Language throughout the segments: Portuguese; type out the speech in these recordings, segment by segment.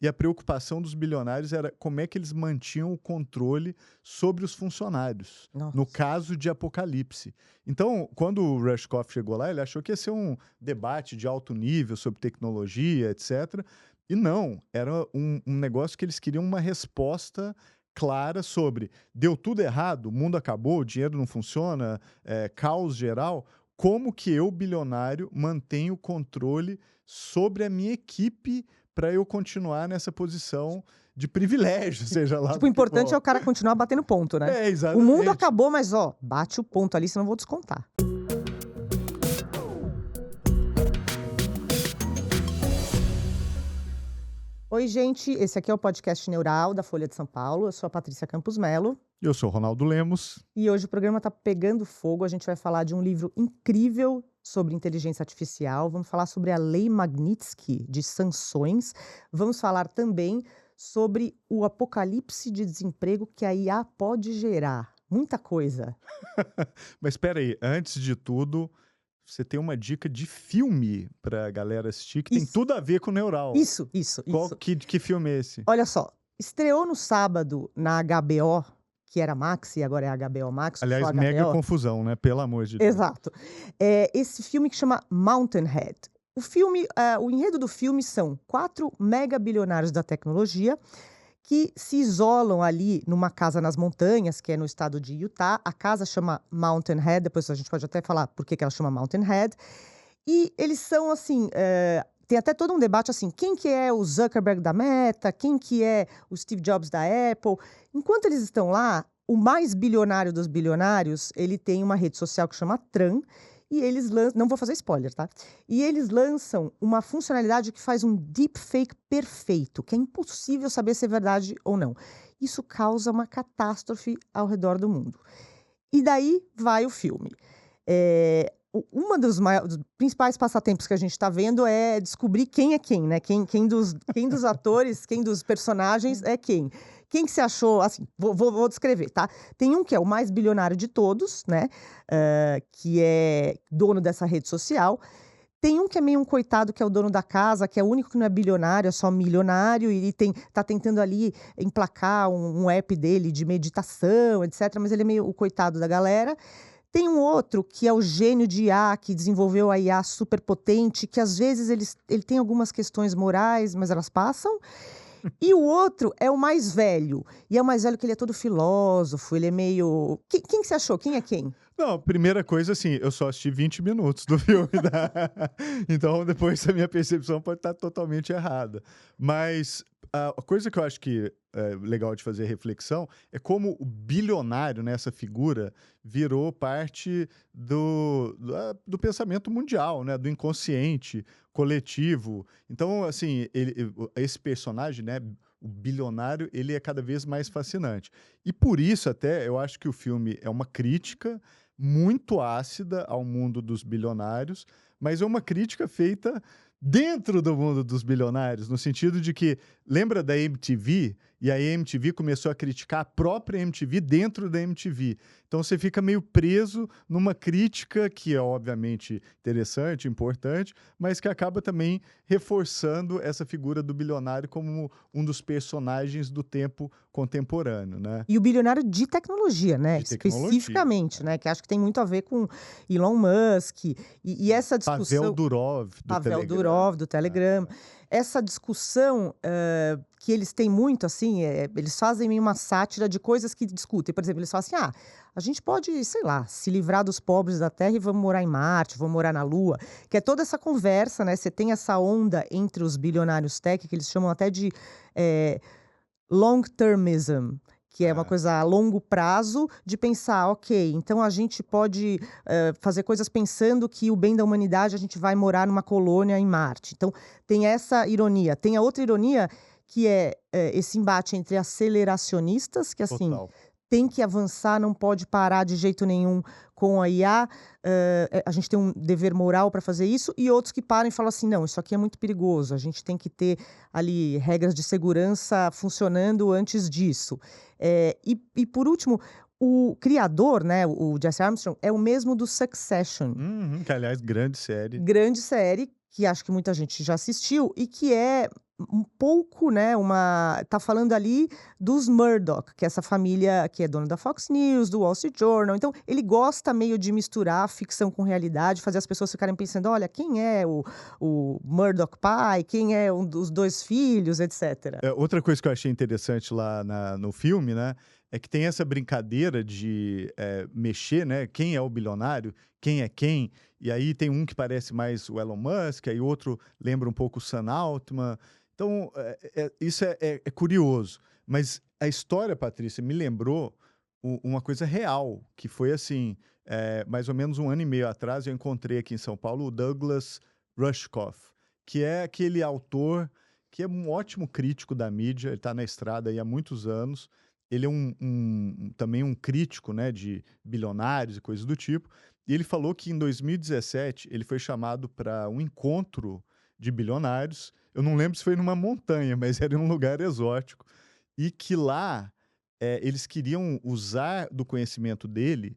e a preocupação dos bilionários era como é que eles mantinham o controle sobre os funcionários, no Nossa. caso de Apocalipse. Então, quando o Rushkoff chegou lá, ele achou que ia ser um debate de alto nível sobre tecnologia, etc. E não, era um negócio que eles queriam uma resposta clara sobre deu tudo errado, o mundo acabou, o dinheiro não funciona, caos geral. Como que eu, bilionário, mantenho o controle sobre a minha equipe para eu continuar nessa posição de privilégio, seja lá Tipo, o do que importante é for. o cara continuar batendo ponto, né? É, O mundo exatamente. acabou, mas ó, bate o ponto ali, senão eu vou descontar. Oi, gente, esse aqui é o podcast Neural da Folha de São Paulo. Eu sou a Patrícia Campos Mello Eu sou o Ronaldo Lemos. e hoje o programa tá pegando fogo. A gente vai falar de um livro incrível sobre inteligência artificial. Vamos falar sobre a Lei Magnitsky de sanções. Vamos falar também sobre o apocalipse de desemprego que a IA pode gerar. Muita coisa. Mas espera aí, antes de tudo, você tem uma dica de filme pra galera assistir que tem Isso. tudo a ver com o Neural. Isso. Que filme é esse? Olha só, estreou no sábado na HBO, que era Max e agora é HBO Max, ou Aliás, só mega HBO. confusão, né? Pelo amor de Deus. Exato. Esse filme que chama Mountainhead. O filme, o enredo do filme são 4 megabilionários da tecnologia que se isolam ali numa casa nas montanhas, que é no estado de Utah. A casa chama Mountainhead, depois a gente pode até falar por que ela chama Mountainhead. E eles são assim, tem até todo um debate assim, quem que é o Zuckerberg da Meta, quem que é o Steve Jobs da Apple. Enquanto eles estão lá, o mais bilionário dos bilionários, ele tem uma rede social que chama Tran, e eles lançam, não vou fazer spoiler, tá? E eles lançam uma funcionalidade que faz um deepfake perfeito, que é impossível saber se é verdade ou não. Isso causa uma catástrofe ao redor do mundo. E daí vai o filme. Uma dos principais passatempos que a gente está vendo é descobrir quem é quem, né? Quem dos atores, quem dos personagens é quem. Quem que você achou, assim, vou descrever, tá? Tem um que é o mais bilionário de todos, né? Que é dono dessa rede social. Tem um que é meio um coitado, que é o dono da casa, que é o único que não é bilionário, é só milionário, e tá tentando ali emplacar um app dele de meditação, etc. Mas ele é meio o coitado da galera. Tem um outro que é o gênio de IA, que desenvolveu a IA superpotente, que às vezes ele tem algumas questões morais, mas elas passam. E o outro é o mais velho. E é o mais velho que ele é todo filósofo, ele é meio... Quem que você achou? Quem é quem? Não, primeira coisa, assim, eu só assisti 20 minutos do filme, então depois a minha percepção pode estar totalmente errada. Mas a coisa que eu acho que é legal de fazer reflexão é como o bilionário, né, essa figura, virou parte do pensamento mundial, né, do inconsciente coletivo. Então, assim, esse personagem, né, o bilionário, ele é cada vez mais fascinante. E por isso, até, eu acho que o filme é uma crítica muito ácida ao mundo dos bilionários, mas é uma crítica feita dentro do mundo dos bilionários, no sentido de que, lembra da MTV? E a MTV começou a criticar a própria MTV dentro da MTV. Então você fica meio preso numa crítica que é obviamente interessante, importante, mas que acaba também reforçando essa figura do bilionário como um dos personagens do tempo contemporâneo, né? E o bilionário de tecnologia, né? De tecnologia. Especificamente, né? Que acho que tem muito a ver com Elon Musk. E essa Pavel discussão... Durov, do Pavel Telegram. Durov, do Telegram. Essa discussão que eles têm muito, assim, eles fazem meio uma sátira de coisas que discutem. Por exemplo, eles falam assim, a gente pode, sei lá, se livrar dos pobres da Terra e vamos morar em Marte, vamos morar na Lua. Que é toda essa conversa, né? Você tem essa onda entre os bilionários tech, que eles chamam até de long-termism, que é uma coisa a longo prazo, de pensar, ok, então a gente pode fazer coisas pensando que o bem da humanidade, a gente vai morar numa colônia em Marte. Então, tem essa ironia. Tem a outra ironia, que é esse embate entre aceleracionistas, que assim... Total. Tem que avançar, não pode parar de jeito nenhum com a IA. A gente tem um dever moral para fazer isso. E outros que param e falam assim, não, isso aqui é muito perigoso. A gente tem que ter ali regras de segurança funcionando antes disso. E por último, o criador, né, o Jesse Armstrong, é o mesmo do Succession. Que, aliás, grande série. Grande série, que acho que muita gente já assistiu, e que é um pouco, né, tá falando ali dos Murdoch, que é essa família que é dona da Fox News, do Wall Street Journal. Então, ele gosta meio de misturar ficção com realidade, fazer as pessoas ficarem pensando: olha, quem é o Murdoch pai, quem é um dos dois filhos, etc. Outra coisa que eu achei interessante lá no filme, né, é que tem essa brincadeira de mexer, né? Quem é o bilionário, quem é quem. E aí tem um que parece mais o Elon Musk, aí outro lembra um pouco o Sam Altman. Então, isso é curioso. Mas a história, Patrícia, me lembrou uma coisa real, que foi assim, mais ou menos 1 ano e meio atrás, eu encontrei aqui em São Paulo o Douglas Rushkoff, que é aquele autor que é um ótimo crítico da mídia, ele está na estrada aí há muitos anos. Ele é também um crítico, né, de bilionários e coisas do tipo. E ele falou que em 2017 ele foi chamado para um encontro de bilionários. Eu não lembro se foi numa montanha, mas era em um lugar exótico. E que lá eles queriam usar do conhecimento dele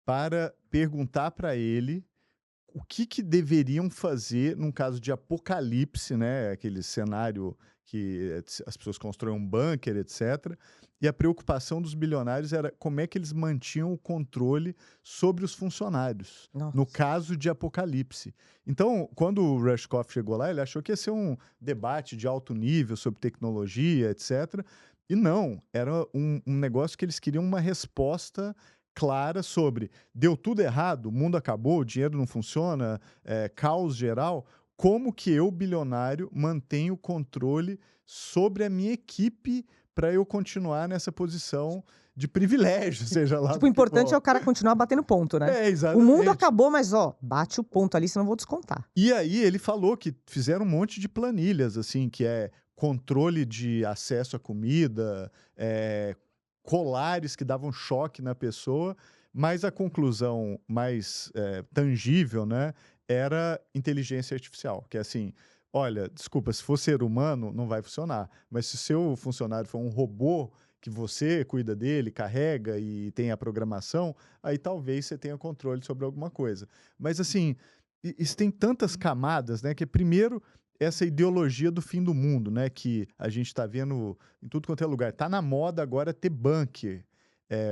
para perguntar para ele o que deveriam fazer num caso de apocalipse, né? Aquele cenário que as pessoas constroem um bunker, etc. E a preocupação dos bilionários era como é que eles mantinham o controle sobre os funcionários, no Nossa. caso de apocalipse. Então, quando o Rushkoff chegou lá, ele achou que ia ser um debate de alto nível sobre tecnologia, etc. E não, era um negócio que eles queriam uma resposta clara sobre deu tudo errado, o mundo acabou, o dinheiro não funciona, caos geral. Como que eu, bilionário, mantenho o controle sobre a minha equipe para eu continuar nessa posição de privilégio, seja lá Tipo, do o que importante é for. o cara continuar batendo ponto, né? O mundo Exatamente. acabou, mas ó, bate o ponto ali, senão eu vou descontar. E aí ele falou que fizeram um monte de planilhas, assim, que é controle de acesso à comida, colares que davam choque na pessoa, mas a conclusão mais tangível, né, era inteligência artificial, que é assim, olha, desculpa, se for ser humano, não vai funcionar, mas se seu funcionário for um robô que você cuida dele, carrega e tem a programação, aí talvez você tenha controle sobre alguma coisa. Mas assim, isso tem tantas camadas, né? Que primeiro essa ideologia do fim do mundo, né? Que a gente está vendo em tudo quanto é lugar. Tá na moda agora ter bunker.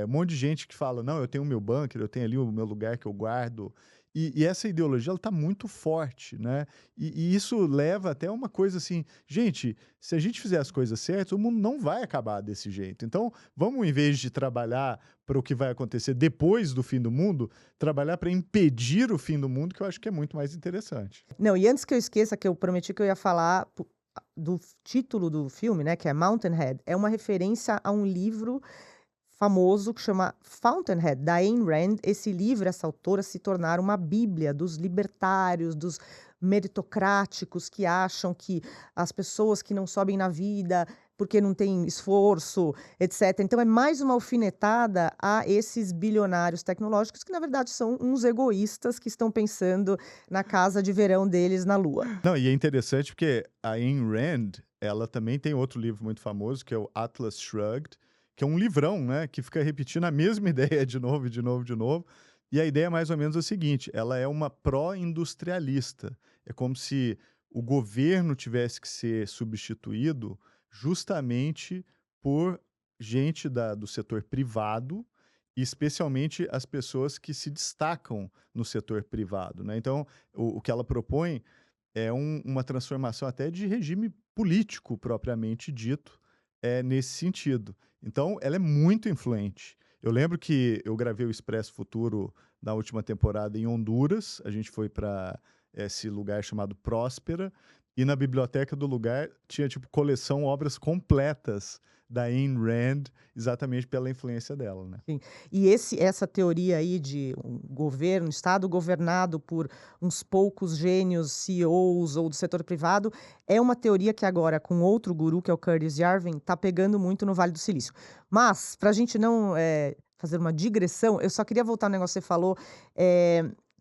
Um monte de gente que fala, não, eu tenho o meu bunker, eu tenho ali o meu lugar que eu guardo. E essa ideologia, ela tá muito forte, né? E isso leva até uma coisa assim, gente, se a gente fizer as coisas certas, o mundo não vai acabar desse jeito. Então, vamos, em vez de trabalhar para o que vai acontecer depois do fim do mundo, trabalhar para impedir o fim do mundo, que eu acho que é muito mais interessante. Não, e antes que eu esqueça, que eu prometi que eu ia falar do título do filme, né, que é Mountainhead, é uma referência a um livro famoso que chama Fountainhead, da Ayn Rand. Esse livro, essa autora, se tornaram uma bíblia dos libertários, dos meritocráticos que acham que as pessoas que não sobem na vida porque não têm esforço, etc. Então é mais uma alfinetada a esses bilionários tecnológicos que, na verdade, são uns egoístas que estão pensando na casa de verão deles na Lua. Não, e é interessante porque a Ayn Rand, ela também tem outro livro muito famoso, que é o Atlas Shrugged, que é um livrão, né, que fica repetindo a mesma ideia de novo, de novo, de novo. E a ideia é mais ou menos a seguinte: ela é uma pró-industrialista. É como se o governo tivesse que ser substituído justamente por gente do setor privado, e especialmente as pessoas que se destacam no setor privado, né? Então, o que ela propõe é uma transformação até de regime político propriamente dito, nesse sentido. Então, ela é muito influente. Eu lembro que eu gravei o Expresso Futuro na última temporada em Honduras. A gente foi para esse lugar chamado Próspera, e na biblioteca do lugar tinha tipo coleção obras completas da Ayn Rand, exatamente pela influência dela, né? Sim. E essa teoria aí de um governo, estado governado por uns poucos gênios, CEOs ou do setor privado, é uma teoria que agora, com outro guru, que é o Curtis Yarvin, está pegando muito no Vale do Silício. Mas, para a gente não fazer uma digressão, eu só queria voltar no negócio que você falou,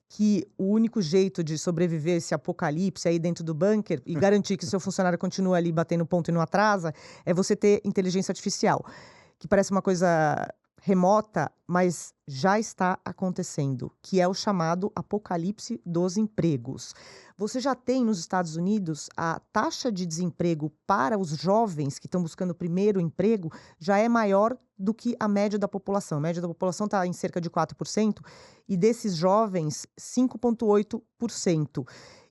que o único jeito de sobreviver a esse apocalipse aí dentro do bunker e garantir que o seu funcionário continua ali batendo ponto e não atrasa, é você ter inteligência artificial. Que parece uma coisa remota, mas já está acontecendo, que é o chamado apocalipse dos empregos. Você já tem nos Estados Unidos a taxa de desemprego para os jovens que estão buscando o primeiro emprego já é maior do que a média da população. A média da população está em cerca de 4% e desses jovens, 5,8%.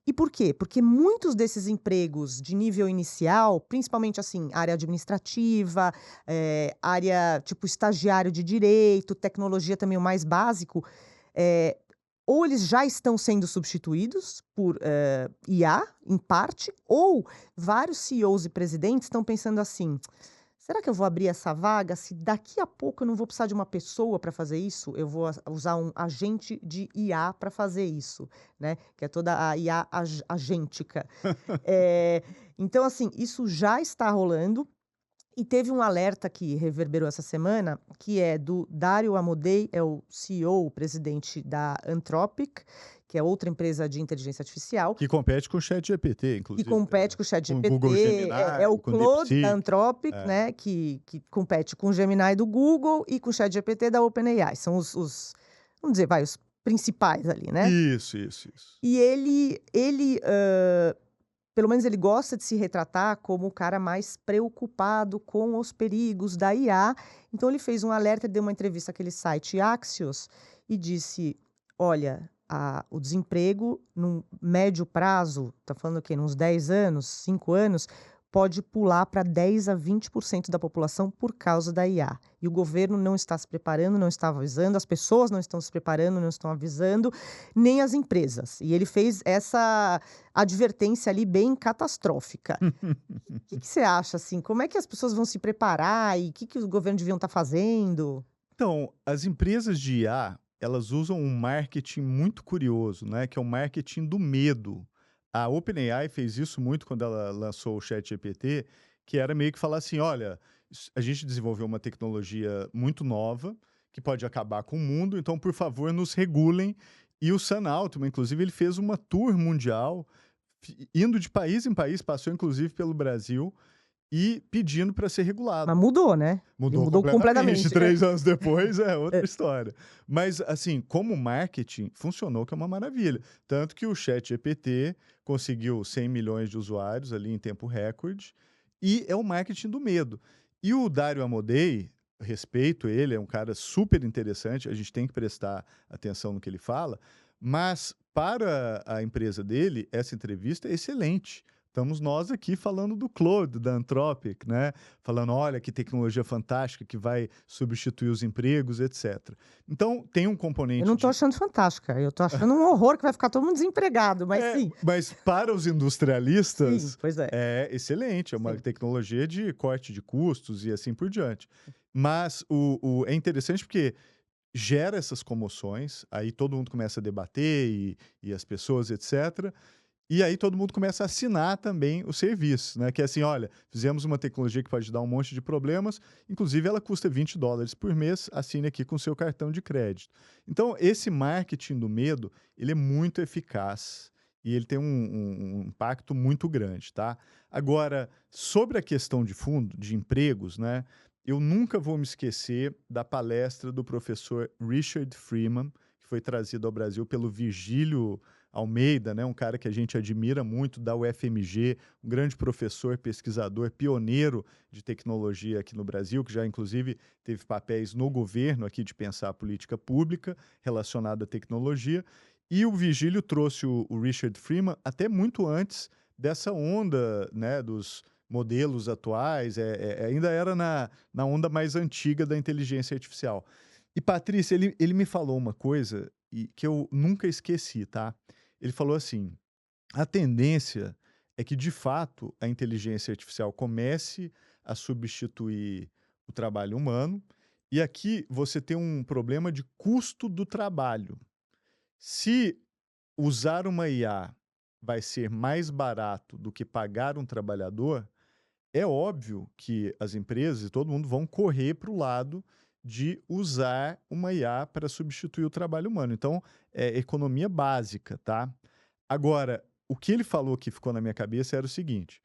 E por quê? Porque muitos desses empregos de nível inicial, principalmente assim, área administrativa, área tipo estagiário de direito, tecnologia também o mais básico, eh, ou eles já estão sendo substituídos por IA, em parte, ou vários CEOs e presidentes estão pensando assim: será que eu vou abrir essa vaga? Se daqui a pouco eu não vou precisar de uma pessoa para fazer isso, eu vou usar um agente de IA para fazer isso, né? Que é toda a IA agêntica. Eh, então, assim, isso já está rolando. E teve um alerta que reverberou essa semana, que é do Dario Amodei, é o CEO, o presidente da Anthropic, que é outra empresa de inteligência artificial, Que compete com o ChatGPT, que inclusive, compete com o com o Google ChatGPT, é o Gemini, com o Claude da DeepSeek. Anthropic, É. né, que compete com o Gemini do Google e com o ChatGPT da OpenAI. São os vamos dizer, vai, os principais ali, né. Isso. E pelo menos ele gosta de se retratar como o cara mais preocupado com os perigos da IA. Então ele fez um alerta, deu uma entrevista àquele site Axios e disse: "Olha, o desemprego num médio prazo, tá falando o quê? Uns 10 anos, 5 anos, pode pular para 10 a 20% da população por causa da IA. E o governo não está se preparando, não está avisando, as pessoas não estão se preparando, não estão avisando, nem as empresas". E ele fez essa advertência ali bem catastrófica. O que você acha, assim, como é que as pessoas vão se preparar e o que os governos deviam estar fazendo? Então, as empresas de IA, elas usam um marketing muito curioso, né, que é o marketing do medo. A OpenAI fez isso muito quando ela lançou o ChatGPT, que era meio que falar assim: "Olha, a gente desenvolveu uma tecnologia muito nova, que pode acabar com o mundo, então, por favor, nos regulem". E o Sam Altman, inclusive, ele fez uma tour mundial, indo de país em país, passou inclusive pelo Brasil, e pedindo para ser Mas regulado. mudou, né? Ele Mudou mudou completamente, completamente. 3 anos depois é outra É. história. Mas, assim, como marketing, funcionou, que é uma maravilha. Tanto que o ChatGPT conseguiu 100 milhões de usuários ali em tempo recorde, e é o marketing do medo. E o Dario Amodei, respeito ele, é um cara super interessante, a gente tem que prestar atenção no que ele fala, mas para a empresa dele, essa entrevista é excelente. Estamos nós aqui falando do Claude, da Anthropic, né? Falando, olha, que tecnologia fantástica que vai substituir os empregos, etc. Então, tem um Eu componente não tô de. achando fantástica, eu tô achando um horror que vai ficar todo mundo desempregado, mas É, sim, mas para os sim, industrialistas pois é, é excelente, é uma sim. tecnologia de corte de custos e assim por diante. Mas é interessante porque gera essas comoções, aí todo mundo começa a debater e as pessoas, etc. E aí todo mundo começa a assinar também o serviço, né? Que é assim, olha, fizemos uma tecnologia que pode dar um monte de problemas, inclusive ela custa $20 por mês, assine aqui com seu cartão de crédito. Então, esse marketing do medo, ele é muito eficaz e ele tem um impacto muito grande, tá? Agora, sobre a questão de fundo, de empregos, né? Eu nunca vou me esquecer da palestra do professor Richard Freeman, que foi trazido ao Brasil pelo Virgílio Almeida, né, um cara que a gente admira muito, da UFMG, um grande professor, pesquisador, pioneiro de tecnologia aqui no Brasil, que já inclusive teve papéis no governo aqui de pensar a política pública relacionada à tecnologia. E o Vigílio trouxe o Richard Freeman até muito antes dessa onda, né, dos modelos atuais, ainda era na onda mais antiga da inteligência artificial. E, Patrícia, ele me falou uma coisa que eu nunca esqueci, tá? Ele falou assim: a tendência é que, de fato, a inteligência artificial comece a substituir o trabalho humano, e aqui você tem um problema de custo do trabalho. Se usar uma IA vai ser mais barato do que pagar um trabalhador, é óbvio que as empresas e todo mundo vão correr para o lado de usar uma IA para substituir o trabalho humano. Então, é economia básica, tá? Agora, o que ele falou que ficou na minha cabeça era o seguinte: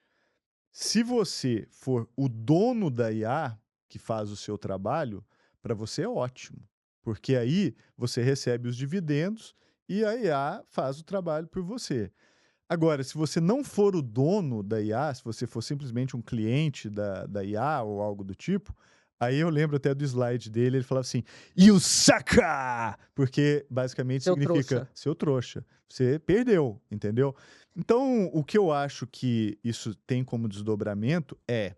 se você for o dono da IA que faz o seu trabalho, Para você é ótimo, porque aí você recebe os dividendos e a IA faz o trabalho por você. Agora, se você não for o dono da IA, se você for simplesmente um cliente da IA ou algo do tipo, aí eu lembro até do slide dele, ele falava assim, "You sucker!" Porque basicamente Seu significa trouxa. seu trouxa. Você perdeu, entendeu? Então, o que eu acho que isso tem como desdobramento é,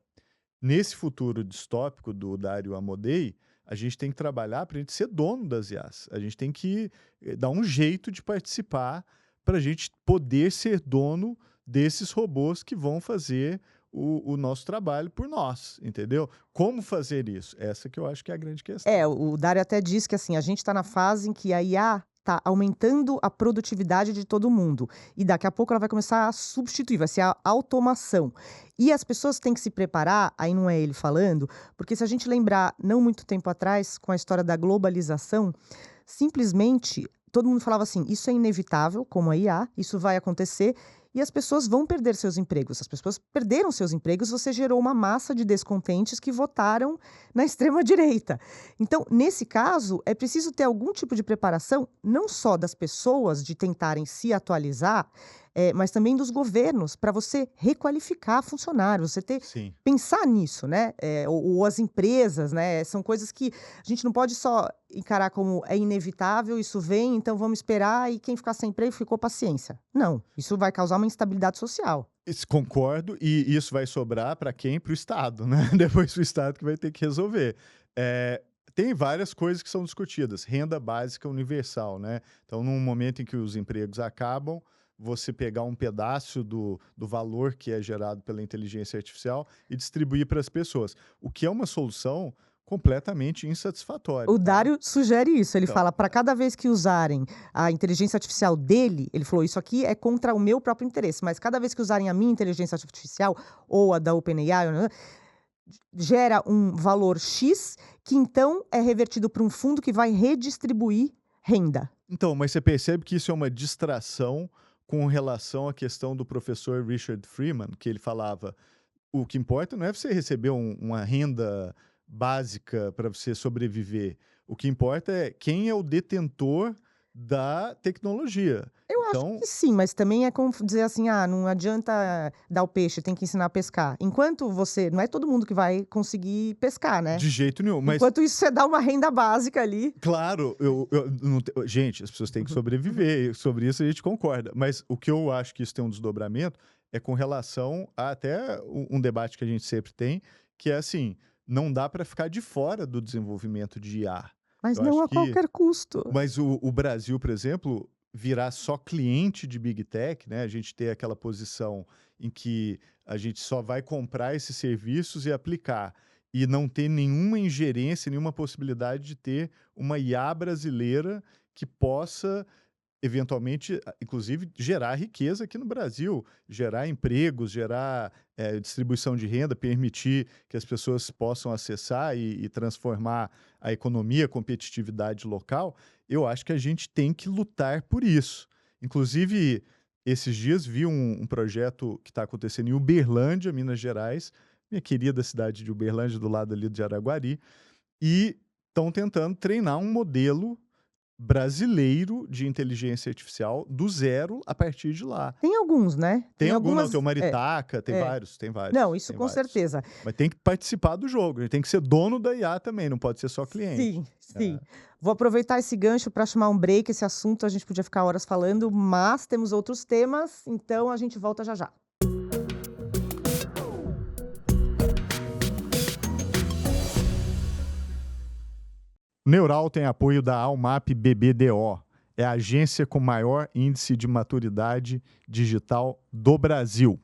nesse futuro distópico do Dario Amodei, a gente tem que trabalhar para a gente ser dono das IAs. A gente tem que dar um jeito de participar para a gente poder ser dono desses robôs que vão fazer o nosso trabalho por nós, entendeu? Como fazer isso? Essa que eu acho que é a grande questão. O Dário até diz que, assim, a gente está na fase em que a IA está aumentando a produtividade de todo mundo, e daqui a pouco ela vai começar a substituir, vai ser a automação. E as pessoas têm que se preparar, aí não é ele falando, porque se a gente lembrar, não muito tempo atrás, com a história da globalização, simplesmente todo mundo falava assim: "Isso é inevitável, como a IA, isso vai acontecer e as pessoas vão perder seus empregos". As pessoas perderam seus empregos, você gerou uma massa de descontentes que votaram na extrema direita. Então, nesse caso, é preciso ter algum tipo de preparação, não só das pessoas de tentarem se atualizar, mas também dos governos, para você requalificar funcionários, você ter Sim. pensar nisso, né, ou as empresas, né, são coisas que a gente não pode só encarar como é inevitável, isso vem, então vamos esperar e quem ficar sem emprego ficou, paciência. Não, isso vai causar uma instabilidade social. Concordo, e isso vai sobrar para quem? Para o Estado, né? Depois o Estado que vai ter que resolver. Eh, Tem várias coisas que são discutidas. Renda básica universal, né? Então, num momento em que os empregos acabam, você pegar um pedaço do valor que é gerado pela inteligência artificial e distribuir para as pessoas, o que é uma solução completamente insatisfatória, O tá? Dário sugere isso, ele Então, fala para cada vez que usarem a inteligência artificial dele, ele falou: "Isso aqui é contra o meu próprio interesse, mas cada vez que usarem a minha inteligência artificial ou a da OpenAI, gera um valor X, que então é revertido para um fundo que vai redistribuir renda". mas você percebe que isso é uma distração com relação à questão do professor Richard Freeman, que ele falava: o que importa não é você receber uma renda básica para você sobreviver. O que importa é quem é o detentor da tecnologia. Eu acho Então, que sim, mas também é como dizer assim: "Ah, não adianta dar o peixe, tem que ensinar a pescar". Enquanto você não é todo mundo que vai conseguir pescar, né. de jeito nenhum. Mas, Enquanto isso, você dá uma renda básica ali. claro, eu não gente, as pessoas têm que sobreviver. E sobre isso a gente concorda. Mas o que eu acho que isso tem um desdobramento é com relação a até um debate que a gente sempre tem, que é assim: não dá para ficar de fora do desenvolvimento de IA. Mas Eu não acho a que qualquer custo. Mas o Brasil, por exemplo, virar só cliente de Big Tech, né, a gente ter aquela posição em que a gente só vai comprar esses serviços e aplicar, e não ter nenhuma ingerência, nenhuma possibilidade de ter uma IA brasileira que possa eventualmente, inclusive, gerar riqueza aqui no Brasil, gerar empregos, gerar distribuição de renda, permitir que as pessoas possam acessar e transformar a economia, a competitividade local. Eu acho que a gente tem que lutar por isso. Inclusive, esses dias vi um projeto que está acontecendo em Uberlândia, Minas Gerais, minha querida cidade de Uberlândia, do lado ali de Araguari, e estão tentando treinar um modelo brasileiro de inteligência artificial do zero a partir de lá. Tem alguns, né, Tem tem algum não, algumas tem o Maritaca, tem é. vários, tem Não, vários, isso tem com vários. certeza. Mas tem que participar do jogo, ele tem que ser dono da IA também, não pode ser só cliente. Sim, sim. Vou aproveitar esse gancho para chamar um break, esse assunto a gente podia ficar horas falando, mas temos outros temas, então a gente volta já já. Neural tem apoio da Almap BBDO, é a agência com maior índice de maturidade digital do Brasil.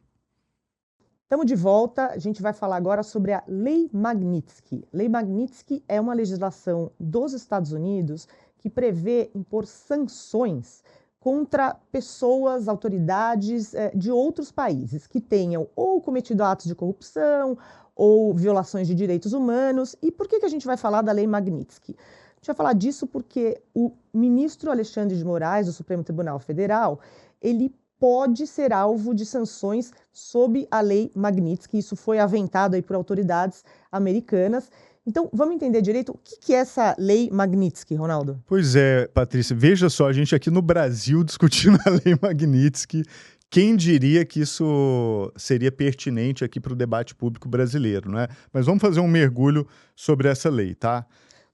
Estamos de volta, a gente vai falar agora sobre a Lei Magnitsky. Lei Magnitsky é uma legislação dos Estados Unidos que prevê impor sanções contra pessoas, autoridades de outros países que tenham ou cometido atos de corrupção ou violações de direitos humanos. E por que a gente vai falar da Lei Magnitsky? A gente vai falar disso porque o ministro Alexandre de Moraes, do Supremo Tribunal Federal, ele pode ser alvo de sanções sob a Lei Magnitsky. Isso foi aventado aí por autoridades americanas. Então, vamos entender direito o que é essa lei Magnitsky, Ronaldo? Pois é, Patrícia, veja só, a gente aqui no Brasil discutindo a lei Magnitsky. Quem diria que isso seria pertinente aqui para o debate público brasileiro, né? Mas vamos fazer um mergulho sobre essa lei, tá?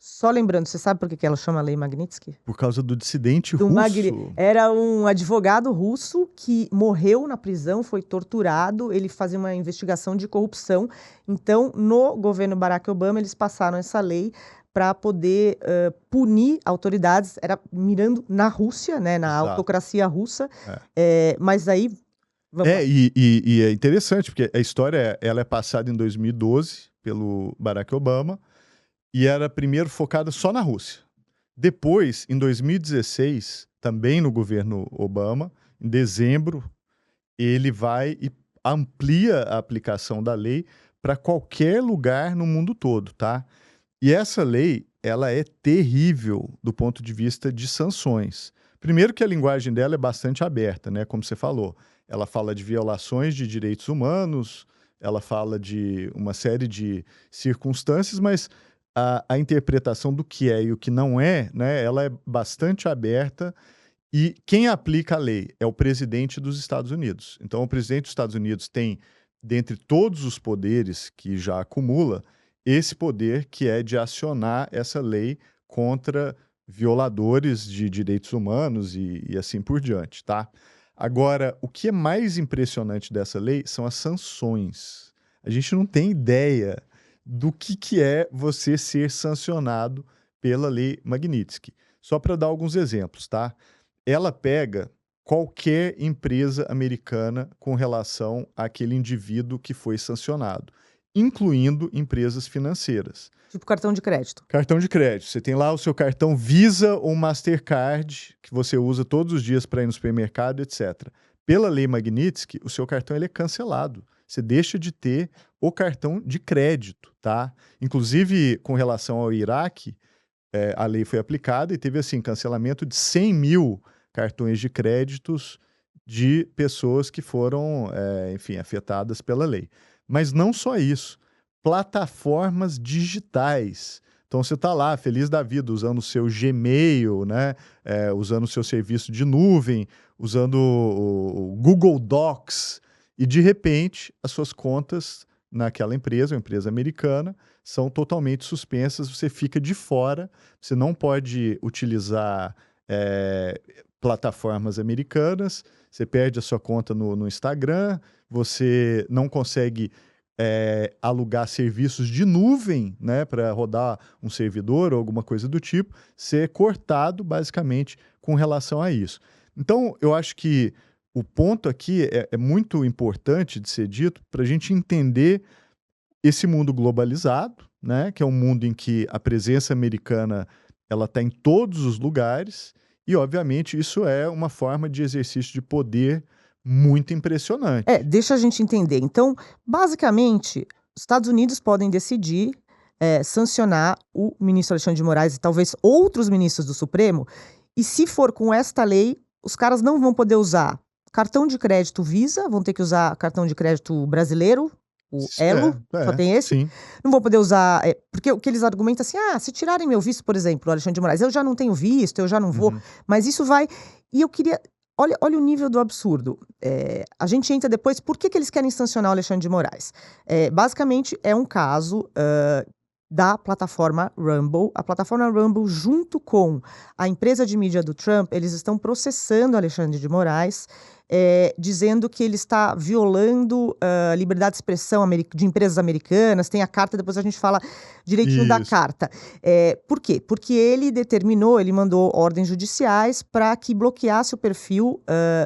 Só lembrando, você sabe por que ela chama lei Magnitsky? Por causa do dissidente Do russo. Era um advogado russo que morreu na prisão, foi torturado, ele fazia uma investigação de corrupção. Então, no governo Barack Obama, eles passaram essa lei para poder punir autoridades, era mirando na Rússia, né, na Exato. autocracia russa. Mas aí... E é interessante, porque a história ela é passada em 2012 pelo Barack Obama e era primeiro focada só na Rússia. Depois, em 2016, também no governo Obama, em dezembro, ele vai e amplia a aplicação da lei para qualquer lugar no mundo todo, tá? E essa lei, ela é terrível do ponto de vista de sanções. Primeiro que a linguagem dela é bastante aberta, né? Como você falou, ela fala de violações de direitos humanos, ela fala de uma série de circunstâncias, mas a interpretação do que é e o que não é, né? Ela é bastante aberta e quem aplica a lei é o presidente dos Estados Unidos. Então, o presidente dos Estados Unidos tem, dentre todos os poderes que já acumula, esse poder que é de acionar essa lei contra violadores de direitos humanos e assim por diante, tá? Agora, o que é mais impressionante dessa lei são as sanções. A gente não tem ideia do que é você ser sancionado pela lei Magnitsky. Só para dar alguns exemplos, tá? Ela pega qualquer empresa americana com relação àquele indivíduo que foi sancionado, incluindo empresas financeiras. Tipo cartão de crédito. Cartão de crédito. Você tem lá o seu cartão Visa ou Mastercard, que você usa todos os dias para ir no supermercado, etc. Pela lei Magnitsky, o seu cartão ele é cancelado. Você deixa de ter o cartão de crédito, tá? Inclusive, com relação ao Iraque, a lei foi aplicada e teve, assim, cancelamento de 100 mil cartões de créditos de pessoas que foram, enfim, afetadas pela lei. Mas não só isso, plataformas digitais. Então você está lá, feliz da vida, usando o seu Gmail, né? Usando o seu serviço de nuvem, usando o Google Docs, e de repente as suas contas naquela empresa, uma empresa americana, são totalmente suspensas, você fica de fora, você não pode utilizar plataformas americanas, você perde a sua conta no Instagram, você não consegue alugar serviços de nuvem, né, para rodar um servidor ou alguma coisa do tipo, ser cortado basicamente com relação a isso. Então, eu acho que o ponto aqui é muito importante de ser dito para a gente entender esse mundo globalizado, né, que é um mundo em que a presença americana ela está em todos os lugares e, obviamente, isso é uma forma de exercício de poder muito impressionante. Deixa a gente entender. Então, basicamente, os Estados Unidos podem decidir sancionar o ministro Alexandre de Moraes e talvez outros ministros do Supremo, e se for com esta lei, os caras não vão poder usar cartão de crédito Visa, vão ter que usar cartão de crédito brasileiro, o Elo, só tem esse. Sim. Não vão poder usar, porque o que eles argumentam assim, se tirarem meu visto, por exemplo, o Alexandre de Moraes, eu já não tenho visto, eu já não vou, mas isso vai... E eu queria... Olha o nível do absurdo. A gente entra depois, por que eles querem sancionar o Alexandre de Moraes? Basicamente, é um caso da plataforma Rumble. A plataforma Rumble, junto com a empresa de mídia do Trump, eles estão processando o Alexandre de Moraes, dizendo que ele está violando a liberdade de expressão de empresas americanas. Tem a carta, depois a gente fala direitinho da carta. Por quê? Porque ele mandou ordens judiciais para que bloqueasse o perfil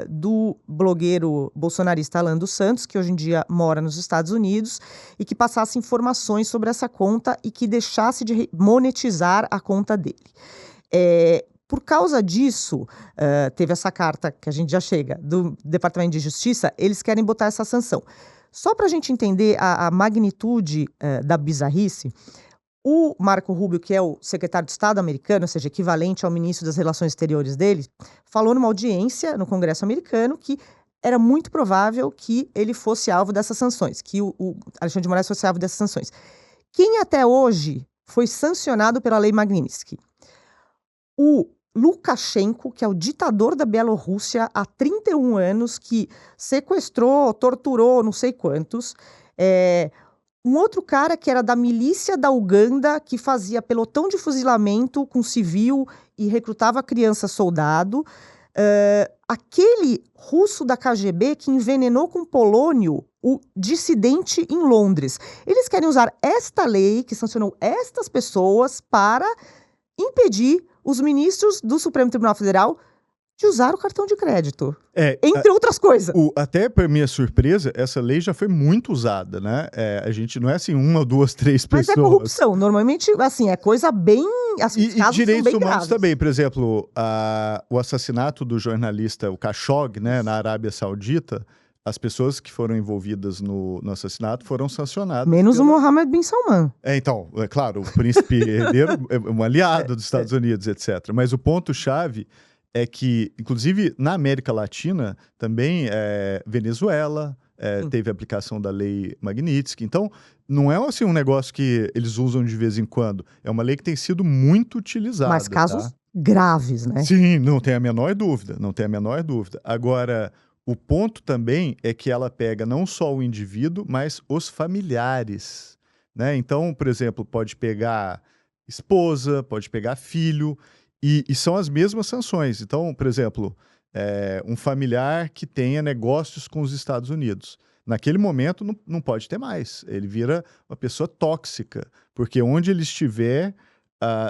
do blogueiro bolsonarista Alan dos Santos, que hoje em dia mora nos Estados Unidos, e que passasse informações sobre essa conta e que deixasse de monetizar a conta dele. Por causa disso, teve essa carta, que a gente já chega, do Departamento de Justiça, eles querem botar essa sanção. Só para a gente entender a magnitude da bizarrice, o Marco Rubio, que é o secretário de Estado americano, ou seja, equivalente ao ministro das Relações Exteriores dele, falou numa audiência no Congresso americano que era muito provável que ele fosse alvo dessas sanções, que o Alexandre de Moraes fosse alvo dessas sanções. Quem até hoje foi sancionado pela Lei Magnitsky. O Lukashenko, que é o ditador da Bielorrússia há 31 anos, que sequestrou, torturou não sei quantos. Um outro cara que era da milícia da Uganda, que fazia pelotão de fuzilamento com civil e recrutava criança soldado. Aquele russo da KGB que envenenou com polônio o dissidente em Londres. Eles querem usar esta lei que sancionou estas pessoas para impedir os ministros do Supremo Tribunal Federal de usar o cartão de crédito. Entre outras coisas. Até para minha surpresa, essa lei já foi muito usada, né? A gente não é assim, 1, 2, 3 pessoas. Mas é corrupção. Normalmente, assim, é coisa bem... Assim, e direitos humanos graves. também. Por exemplo, o assassinato do jornalista, o Khashoggi, né, na Arábia Saudita, as pessoas que foram envolvidas no assassinato foram sancionadas. Menos o Mohammed bin Salman. Então, é claro, o príncipe herdeiro é um aliado dos Estados Unidos, etc. Mas o ponto-chave é que, inclusive, na América Latina, também Venezuela teve a aplicação da lei Magnitsky. Então, não é assim um negócio que eles usam de vez em quando. É uma lei que tem sido muito utilizada. Mas casos graves, né? Sim, não tem a menor dúvida. Não tem a menor dúvida. Agora, o ponto também é que ela pega não só o indivíduo, mas os familiares, né? Então, por exemplo, pode pegar esposa, pode pegar filho, e são as mesmas sanções. Então, por exemplo, um familiar que tenha negócios com os Estados Unidos. Naquele momento, não pode ter mais. Ele vira uma pessoa tóxica, porque onde ele estiver,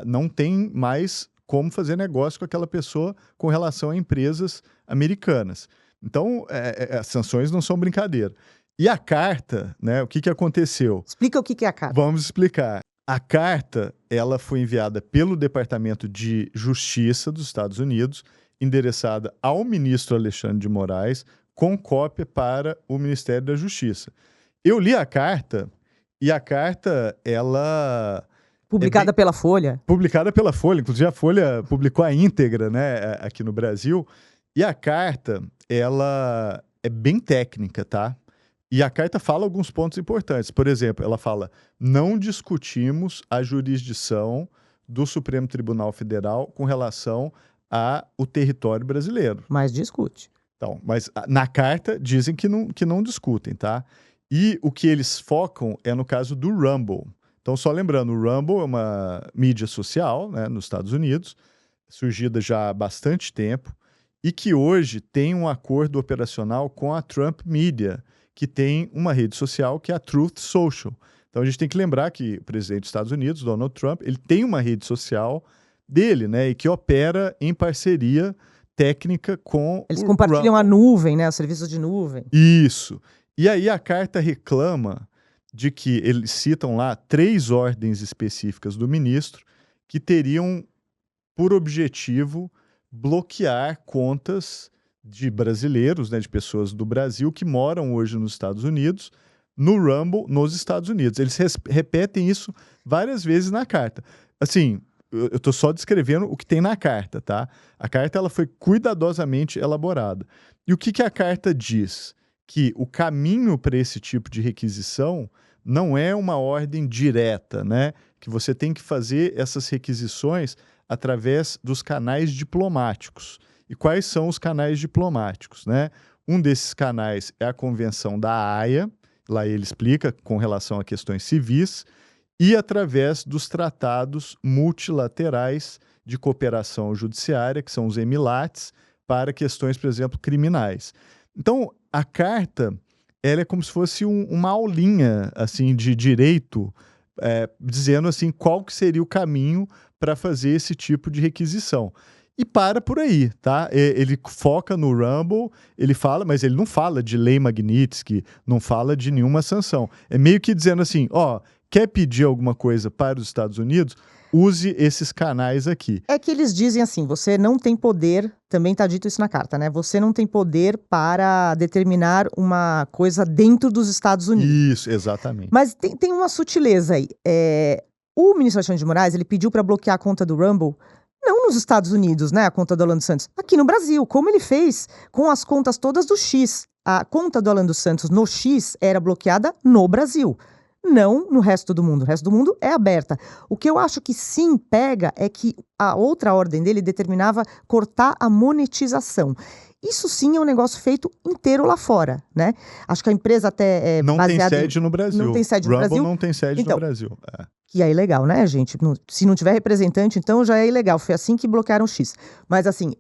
não tem mais como fazer negócio com aquela pessoa com relação a empresas americanas. Então, as sanções não são brincadeira. E a carta, né, o que aconteceu? Explica o que é a carta. Vamos explicar. A carta, ela foi enviada pelo Departamento de Justiça dos Estados Unidos, endereçada ao ministro Alexandre de Moraes, com cópia para o Ministério da Justiça. Eu li a carta, e a carta, ela... Publicada pela Folha. Publicada pela Folha. Inclusive, a Folha publicou a íntegra, né, aqui no Brasil. E a carta, ela é bem técnica, tá? E a carta fala alguns pontos importantes. Por exemplo, ela fala: não discutimos a jurisdição do Supremo Tribunal Federal com relação ao território brasileiro. Mas discute. Então, mas na carta dizem que não discutem, tá? E o que eles focam é no caso do Rumble. Então, só lembrando, o Rumble é uma mídia social, né, nos Estados Unidos, surgida já há bastante tempo, e que hoje tem um acordo operacional com a Trump Media, que tem uma rede social que é a Truth Social. Então a gente tem que lembrar que o presidente dos Estados Unidos, Donald Trump, ele tem uma rede social dele, né, e que opera em parceria técnica com Eles compartilham a nuvem, né, os serviços de nuvem. Isso. E aí a carta reclama de que eles citam lá 3 ordens específicas do ministro que teriam por objetivo bloquear contas de brasileiros, né, de pessoas do Brasil que moram hoje nos Estados Unidos, no Rumble, nos Estados Unidos. Eles repetem isso várias vezes na carta. Assim, eu estou só descrevendo o que tem na carta, tá? A carta ela foi cuidadosamente elaborada. E o que a carta diz? Que o caminho para esse tipo de requisição não é uma ordem direta, né? Que você tem que fazer essas requisições através dos canais diplomáticos. E quais são os canais diplomáticos, né? Um desses canais é a Convenção da Haia, lá ele explica com relação a questões civis, e através dos tratados multilaterais de cooperação judiciária, que são os EMILATs, para questões, por exemplo, criminais. Então, a carta, ela é como se fosse uma aulinha assim, de direito, dizendo assim, qual que seria o caminho para fazer esse tipo de requisição. E para por aí, tá? Ele foca no Rumble, ele fala, mas ele não fala de lei Magnitsky, não fala de nenhuma sanção. É meio que dizendo assim, ó, quer pedir alguma coisa para os Estados Unidos? Use esses canais aqui. É que eles dizem assim, você não tem poder, também está dito isso na carta, né? Você não tem poder para determinar uma coisa dentro dos Estados Unidos. Isso, exatamente. Mas tem uma sutileza aí. O ministro Alexandre de Moraes, ele pediu para bloquear a conta do Rumble, não nos Estados Unidos, né, a conta do Alan dos Santos, aqui no Brasil, como ele fez com as contas todas do X. A conta do Alan dos Santos no X era bloqueada no Brasil. não no resto do mundo. O resto do mundo é aberta. O que eu acho que sim pega é que a outra ordem dele determinava cortar a monetização. Isso sim é um negócio feito inteiro lá fora, né? Acho que a empresa até é Não tem baseada sede no Brasil. Não tem sede no Rumble Brasil. não tem sede Então, no Brasil. que é ilegal, né, gente? Se não tiver representante, então já é ilegal. Foi assim que bloquearam o X. Mas assim,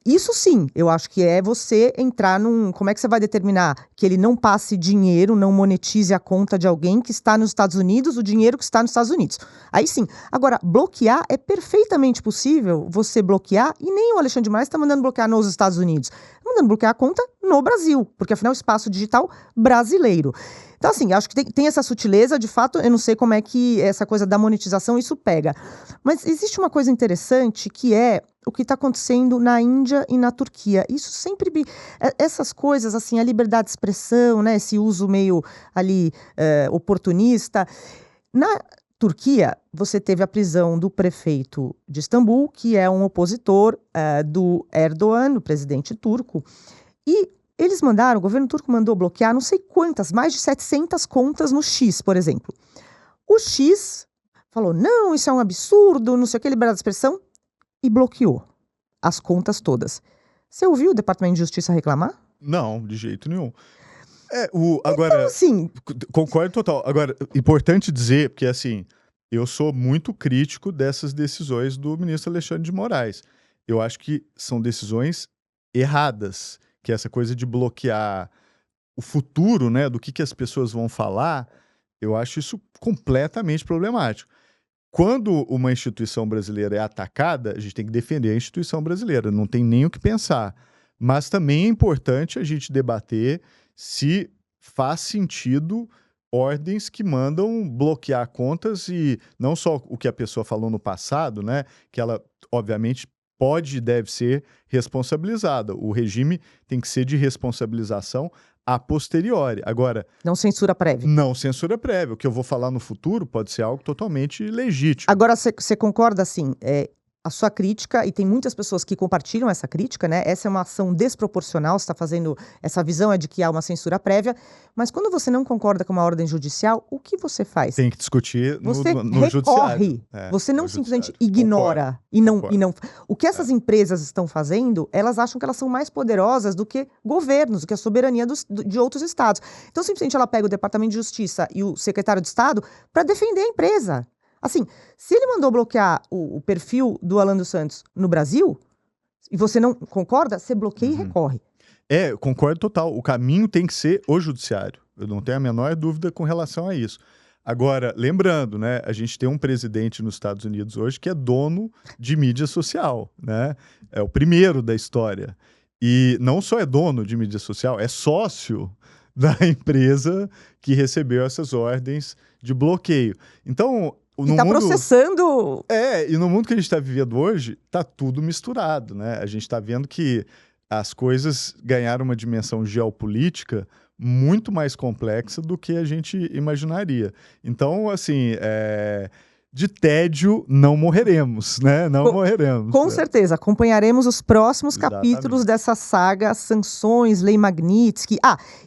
isso sim, eu acho que é você entrar num... Como é que você vai determinar que ele não passe dinheiro, não monetize a conta de alguém que está nos Estados Unidos, o dinheiro que está nos Estados Unidos? Aí sim. Agora, bloquear é perfeitamente possível você bloquear, e nem o Alexandre de Moraes está mandando bloquear nos Estados Unidos. Está mandando bloquear a conta no Brasil, porque afinal é o espaço digital brasileiro. Então, assim, acho que tem essa sutileza, de fato, eu não sei como é que essa coisa da monetização isso pega. Mas existe uma coisa interessante que é o que está acontecendo na Índia e na Turquia. Isso sempre... Essas coisas, assim, a liberdade de expressão, né, esse uso meio ali oportunista. Na Turquia, você teve a prisão do prefeito de Istambul, que é um opositor do Erdogan, o presidente turco, e o governo turco mandou bloquear não sei quantas, mais de 700 contas no X, por exemplo. O X falou, não, isso é um absurdo, não sei o que, liberdade de expressão, e bloqueou as contas todas. Você ouviu o Departamento de Justiça reclamar? Não, de jeito nenhum. Agora, Então, assim... Concordo total. Agora, importante dizer, porque assim, eu sou muito crítico dessas decisões do ministro Alexandre de Moraes. Eu acho que são decisões erradas, que essa coisa de bloquear o futuro, né, do que as pessoas vão falar, eu acho isso completamente problemático. Quando uma instituição brasileira é atacada, a gente tem que defender a instituição brasileira, não tem nem o que pensar. Mas também é importante a gente debater se faz sentido ordens que mandam bloquear contas e não só o que a pessoa falou no passado, né, que ela, obviamente, pode e deve ser responsabilizada. O regime tem que ser de responsabilização a posteriori. Agora... Não censura prévia. Não censura prévia. O que eu vou falar no futuro pode ser algo totalmente legítimo. Agora, você concorda, assim, a sua crítica, e tem muitas pessoas que compartilham essa crítica, né? Essa é uma ação desproporcional, você está fazendo... Essa visão é de que há uma censura prévia, mas quando você não concorda com uma ordem judicial, o que você faz? Tem que discutir no recorre. judiciário. Você não simplesmente ignora. Concordo. E não... O que essas empresas estão fazendo, elas acham que elas são mais poderosas do que governos, do que a soberania de outros estados. Então, simplesmente ela pega o Departamento de Justiça e o secretário de Estado para defender a empresa. Assim, se ele mandou bloquear o perfil do Alan dos Santos no Brasil, e você não concorda, você bloqueia e recorre. Concordo total. O caminho tem que ser o judiciário. Eu não tenho a menor dúvida com relação a isso. Agora, lembrando, né, a gente tem um presidente nos Estados Unidos hoje que é dono de mídia social, né? É o primeiro da história. E não só é dono de mídia social, é sócio da empresa que recebeu essas ordens de bloqueio. Então... E tá processando... E no mundo que a gente está vivendo hoje, tá tudo misturado, né? A gente está vendo que as coisas ganharam uma dimensão geopolítica muito mais complexa do que a gente imaginaria. Então, assim, de tédio não morreremos, né? Não morreremos. Com certeza, acompanharemos os próximos capítulos dessa saga, sanções, lei Magnitsky.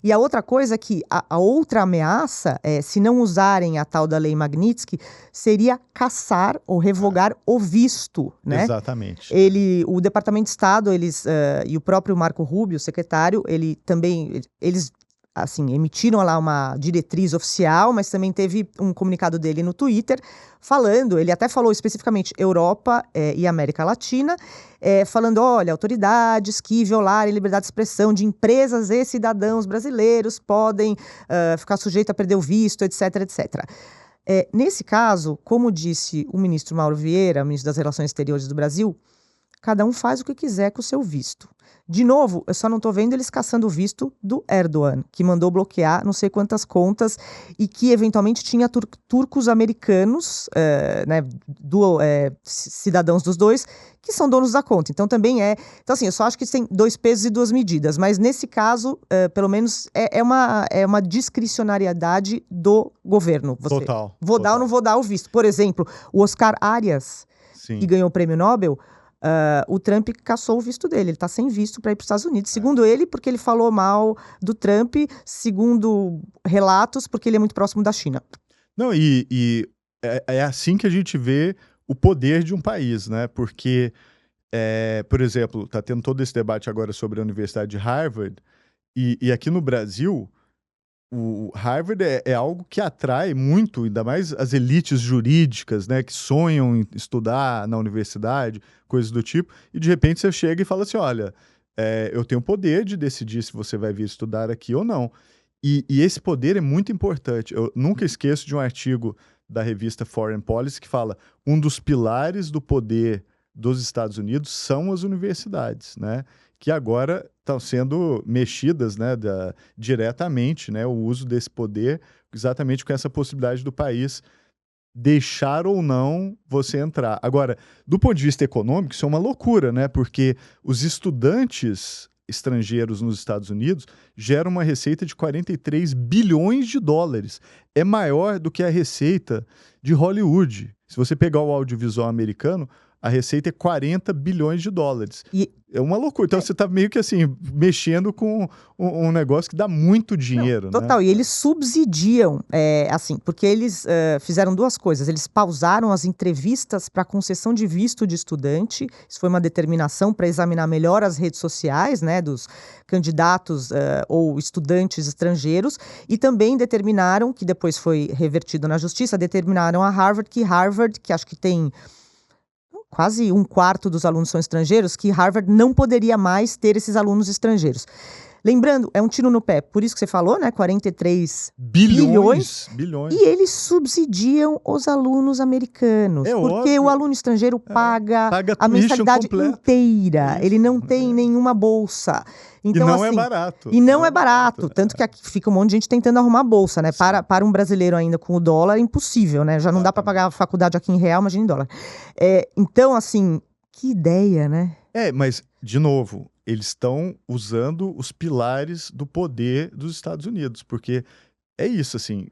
E a outra coisa é que a outra ameaça, se não usarem a tal da lei Magnitsky, seria cassar ou revogar o visto, né? Exatamente. O Departamento de Estado, e o próprio Marco Rubio, o secretário, eles assim, emitiram lá uma diretriz oficial, mas também teve um comunicado dele no Twitter falando, ele até falou especificamente Europa e América Latina, falando, olha, autoridades que violarem liberdade de expressão de empresas e cidadãos brasileiros podem ficar sujeitos a perder o visto, etc, etc. Nesse caso, como disse o ministro Mauro Vieira, ministro das Relações Exteriores do Brasil, cada um faz o que quiser com o seu visto. De novo, eu só não estou vendo eles caçando o visto do Erdogan, que mandou bloquear não sei quantas contas e que eventualmente tinha turcos americanos, né, cidadãos dos dois, que são donos da conta. Então também Então assim, eu só acho que tem dois pesos e duas medidas, mas nesse caso, pelo menos, é uma discricionariedade do governo. Total. Vou dar ou não vou dar o visto. Por exemplo, o Oscar Arias, Sim. que ganhou o prêmio Nobel, o Trump cassou o visto dele, ele está sem visto para ir para os Estados Unidos. Segundo ele, porque ele falou mal do Trump, segundo relatos, porque ele é muito próximo da China. Não, e é assim que a gente vê o poder de um país, né? Porque, por exemplo, está tendo todo esse debate agora sobre a Universidade de Harvard, e aqui no Brasil, o Harvard é algo que atrai muito, ainda mais as elites jurídicas, né, que sonham em estudar na universidade, coisas do tipo, e de repente você chega e fala assim: olha, eu tenho o poder de decidir se você vai vir estudar aqui ou não. E esse poder é muito importante. Eu nunca esqueço de um artigo da revista Foreign Policy que fala: um dos pilares do poder dos Estados Unidos são as universidades, né? Que agora estão sendo mexidas, né, diretamente, né, o uso desse poder, exatamente com essa possibilidade do país deixar ou não você entrar. Agora, do ponto de vista econômico, isso é uma loucura, né? Porque os estudantes estrangeiros nos Estados Unidos geram uma receita de 43 bilhões de dólares. É maior do que a receita de Hollywood. Se você pegar o audiovisual americano, a receita é 40 bilhões de dólares. E É uma loucura. Então você está meio que assim, mexendo com um negócio que dá muito não, dinheiro, né? total. E eles subsidiam, assim, porque eles fizeram duas coisas. Eles pausaram as entrevistas para concessão de visto de estudante. Isso foi uma determinação para examinar melhor as redes sociais, né, dos candidatos ou estudantes estrangeiros. E também determinaram, que depois foi revertido na justiça, determinaram a Harvard, que acho que tem quase um quarto dos alunos são estrangeiros, que Harvard não poderia mais ter esses alunos estrangeiros. Lembrando, é um tiro no pé, por isso que você falou, né? 43 bilhões. Bilhões. E eles subsidiam os alunos americanos, É porque o óbvio. aluno estrangeiro paga Paga a tuition mensalidade completa. inteira. Ele Isso, não tem nenhuma bolsa. E Então, não é assim, barato. e não é barato. Tanto que aqui fica um monte de gente tentando arrumar bolsa, né? Sim. Para um brasileiro ainda com o dólar, é impossível, né? Já não dá para pagar a faculdade aqui em real, imagina em dólar. Então, assim, que ideia, né? Mas, de novo, eles estão usando os pilares do poder dos Estados Unidos, porque é isso, assim,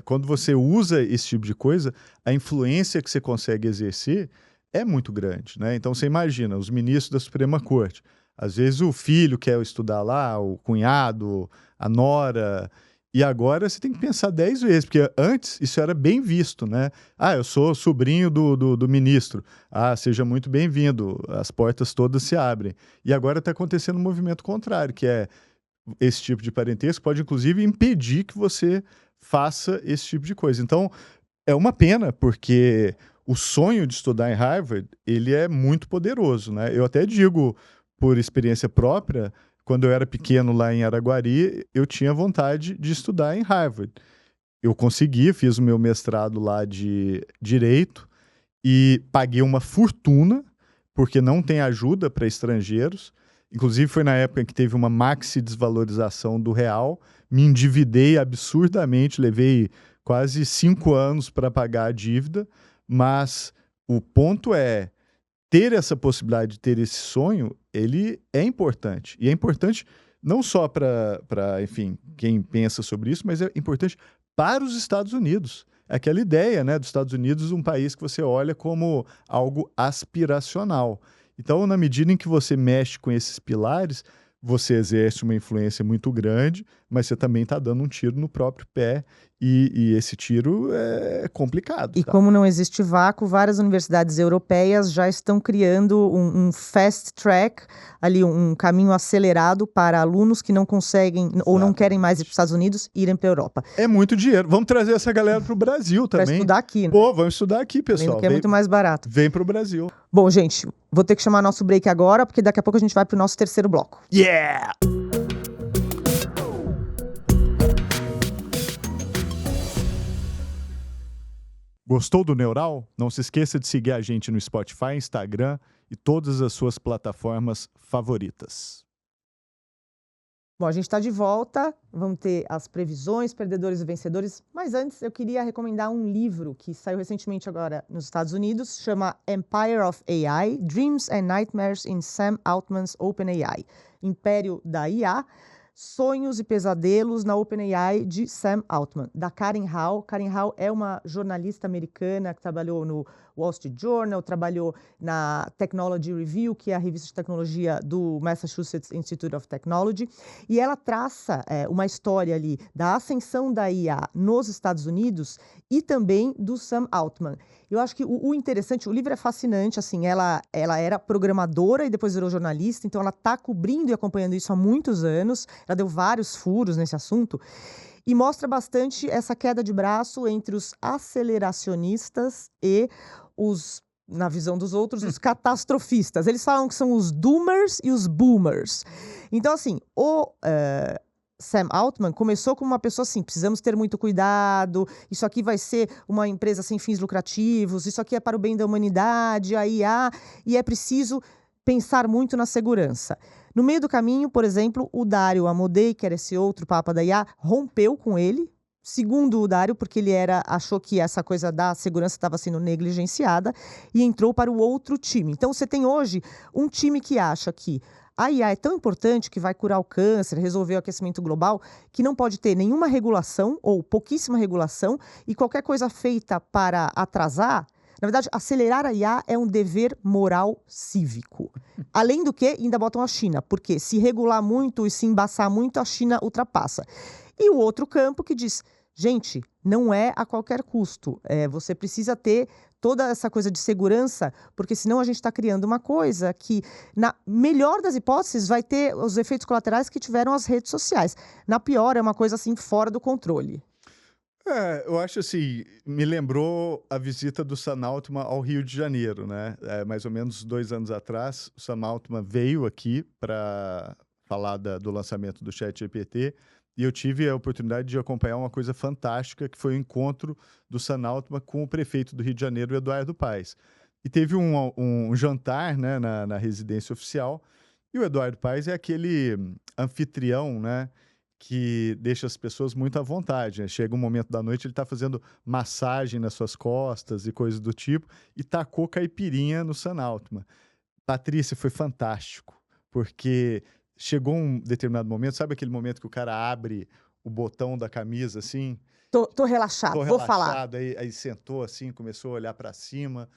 quando você usa esse tipo de coisa, a influência que você consegue exercer é muito grande, né? Então, você imagina, os ministros da Suprema Corte, às vezes o filho quer estudar lá, o cunhado, a nora, e agora você tem que pensar 10 vezes, porque antes isso era bem visto, né? Ah, eu sou sobrinho do ministro. Ah, seja muito bem-vindo, as portas todas se abrem. E agora está acontecendo um movimento contrário, que é esse tipo de parentesco pode, inclusive, impedir que você faça esse tipo de coisa. Então, é uma pena, porque o sonho de estudar em Harvard, ele é muito poderoso, né? Eu até digo, por experiência própria, quando eu era pequeno lá em Araguari, eu tinha vontade de estudar em Harvard. Eu consegui, fiz o meu mestrado lá de Direito e paguei uma fortuna, porque não tem ajuda para estrangeiros. Inclusive, foi na época em que teve uma maxi desvalorização do real. Me endividei absurdamente, levei quase 5 anos para pagar a dívida. Mas o ponto é, ter essa possibilidade de ter esse sonho, ele é importante. E é importante não só para, enfim, quem pensa sobre isso, mas é importante para os Estados Unidos. É aquela ideia, né, dos Estados Unidos, um país que você olha como algo aspiracional. Então, na medida em que você mexe com esses pilares, você exerce uma influência muito grande, mas você também está dando um tiro no próprio pé, e esse tiro é complicado. E Tá? como não existe vácuo, várias universidades europeias já estão criando um fast track, ali um caminho acelerado para alunos que não conseguem ou não querem mais ir para os Estados Unidos irem para a Europa. É muito dinheiro. Vamos trazer essa galera para o Brasil Para também. estudar aqui, né? Pô, vamos estudar aqui, pessoal. Que é muito mais barato. Vem para o Brasil. Bom, gente, vou ter que chamar nosso break agora, porque daqui a pouco a gente vai para o nosso terceiro bloco. Yeah! Gostou do Neural? Não se esqueça de seguir a gente no Spotify, Instagram e todas as suas plataformas favoritas. Bom, a gente está de volta, vamos ter as previsões, perdedores e vencedores, mas antes eu queria recomendar um livro que saiu recentemente agora nos Estados Unidos, chama Empire of AI, Dreams and Nightmares in Sam Altman's OpenAI, Império da IA, Sonhos e Pesadelos na OpenAI, de Sam Altman, da Karen Hall. Karen Hall é uma jornalista americana que trabalhou no Wall Street Journal, trabalhou na Technology Review, que é a revista de tecnologia do Massachusetts Institute of Technology, e ela traça uma história ali da ascensão da IA nos Estados Unidos e também do Sam Altman. Eu acho que o interessante, o livro é fascinante, assim, ela era programadora e depois virou jornalista, então ela está cobrindo e acompanhando isso há muitos anos, ela deu vários furos nesse assunto, e mostra bastante essa queda de braço entre os aceleracionistas e os, na visão dos outros, os catastrofistas. Eles falam que são os doomers e os boomers. Então, assim, Sam Altman começou como uma pessoa assim, precisamos ter muito cuidado, isso aqui vai ser uma empresa sem fins lucrativos, isso aqui é para o bem da humanidade, a IA, e é preciso pensar muito na segurança. No meio do caminho, por exemplo, o Dario Amodei, que era esse outro papa da IA, rompeu com ele, segundo o Dario, porque ele achou que essa coisa da segurança estava sendo negligenciada, e entrou para o outro time. Então você tem hoje um time que acha que a IA é tão importante que vai curar o câncer, resolver o aquecimento global, que não pode ter nenhuma regulação ou pouquíssima regulação, e qualquer coisa feita para atrasar, na verdade, acelerar a IA é um dever moral cívico. Além do que, ainda botam a China, porque se regular muito e se embaçar muito, a China ultrapassa. E o outro campo que diz, gente, não é a qualquer custo, você precisa ter toda essa coisa de segurança, porque senão a gente está criando uma coisa que, na melhor das hipóteses, vai ter os efeitos colaterais que tiveram as redes sociais. Na pior, é uma coisa assim fora do controle. Eu acho assim, me lembrou a visita do Sam Altman ao Rio de Janeiro, né? Mais ou menos 2 anos atrás, o Sam Altman veio aqui para falar do lançamento do ChatGPT, e eu tive a oportunidade de acompanhar uma coisa fantástica, que foi o encontro do Sam Altman com o prefeito do Rio de Janeiro, Eduardo Paes. E teve um jantar, né, na residência oficial, e o Eduardo Paes é aquele anfitrião, né, que deixa as pessoas muito à vontade, né? Chega um momento da noite, ele está fazendo massagem nas suas costas e coisas do tipo, e tacou caipirinha no Sam Altman. Patrícia, foi fantástico, porque chegou um determinado momento, sabe aquele momento que o cara abre o botão da camisa assim? Tô relaxado, Tô vou falar. relaxado, aí sentou assim, começou a olhar para cima,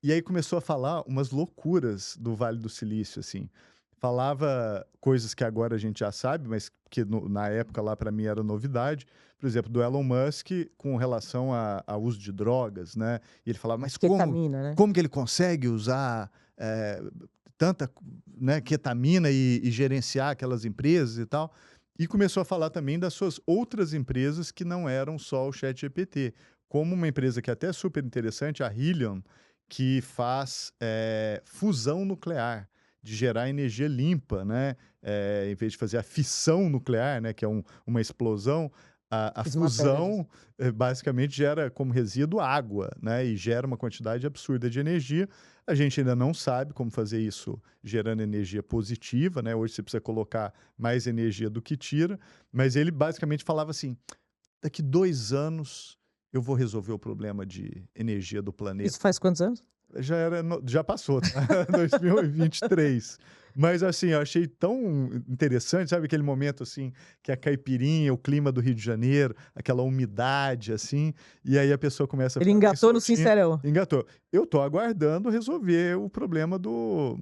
e aí começou a falar umas loucuras do Vale do Silício, assim. Falava coisas que agora a gente já sabe, mas que na época lá para mim era novidade. Por exemplo, do Elon Musk com relação ao uso de drogas, né? E ele falava, mas Ketamina, né? como que ele consegue usar tanta, né, ketamina e gerenciar aquelas empresas e tal? E começou a falar também das suas outras empresas que não eram só o ChatGPT, como uma empresa que é até super interessante, a Helion, que faz fusão nuclear, de gerar energia limpa, né? Em vez de fazer a fissão nuclear, né, que é uma explosão, a fusão basicamente gera como resíduo água, né? E gera uma quantidade absurda de energia. A gente ainda não sabe como fazer isso gerando energia positiva, né? Hoje você precisa colocar mais energia do que tira, mas ele basicamente falava assim: daqui 2 anos eu vou resolver o problema de energia do planeta. Isso faz quantos anos? Já passou, tá? 2023. Mas assim, eu achei tão interessante, sabe aquele momento assim, que a caipirinha, o clima do Rio de Janeiro, aquela umidade assim, e aí a pessoa começa a Ele ficar bem engatou no soltinha. sincerão. Engatou. Eu tô aguardando resolver o problema do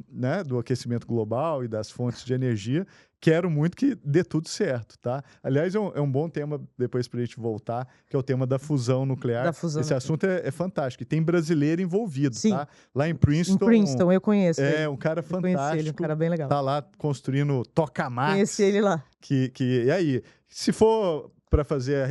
aquecimento global e das fontes de energia. Quero muito que dê tudo certo, tá? Aliás, é um bom tema depois pra gente voltar, que é o tema da fusão nuclear. Da fusão Esse nuclear. assunto é fantástico. E tem brasileiro envolvido, Sim. tá? Lá em Princeton. Em Princeton, eu conheço ele. Um cara Eu conheci fantástico. ele, um cara bem legal. Tá lá construindo tokamaks. Conheci ele lá. E aí, se for para fazer a